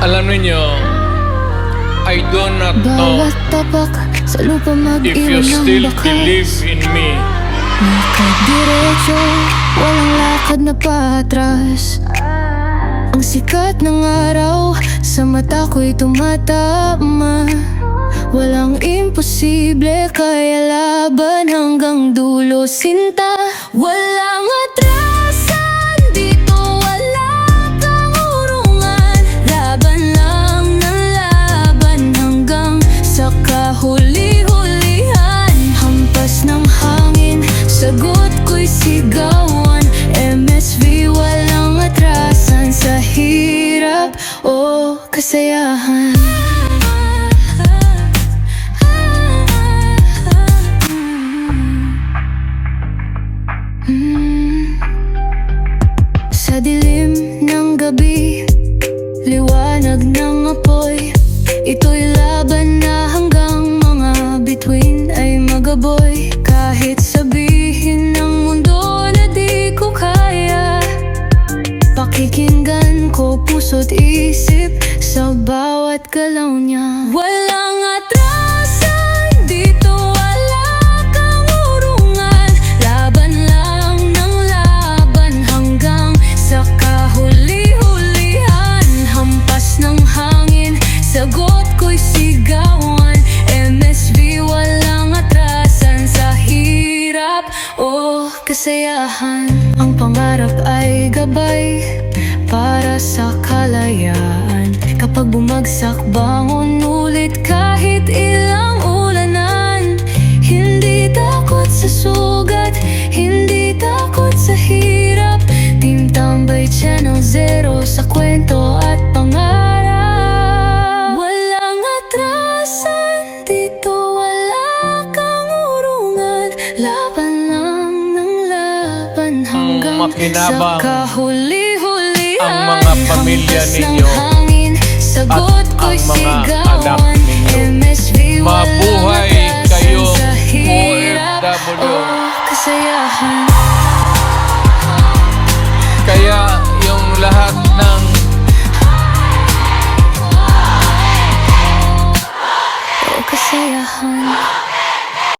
Alam niyo, I do not know Bawat tapak sa lupa if you mag-iwan ng still bakas. believe in me. Nakadiretso, walang lakad na patras. Ang sikat ng araw sa mata ko'y tumatama. Walang imposible, kaya laban hanggang dulo, sinta. Walang atrasan dito, wala kang urungan. Laban lang ng laban hanggang sa kahuli-hulihan. Hampas ng hangin, sagot ko'y sigawan. MSV, walang atrasan sa hirap o kasayahan. Sa dilim ng gabi, liwanag ng apoy, ito'y laban na hanggang mga bituin ay magaboy. Kahit sabihin ng mundo na di ko kaya, pakikinggan ko puso't isip sa bawat galaw niya. Walang atrasan dito, wala kang urungan. Laban lang ng laban hanggang sa kahuli-hulihan. Hampas ng hangin, sagot ko'y sigawan. MSV, walang atrasan sa hirap o kasayahan. Ang pangarap ay gabay para sa kalayaan. Kapag bumagsak, bangon ulit kahit ilang ulanan. Hindi takot sa sugat, hindi takot sa hirap. Team Tambay Channel Zero sa kwento at pangarap. Walang atrasan dito, wala kang urungan. Laban lang ng laban hanggang sa makinabang kahuli-hulihan. ang mga pamilya Hampas ng ninyo hangin, sagot at ko'y ang mga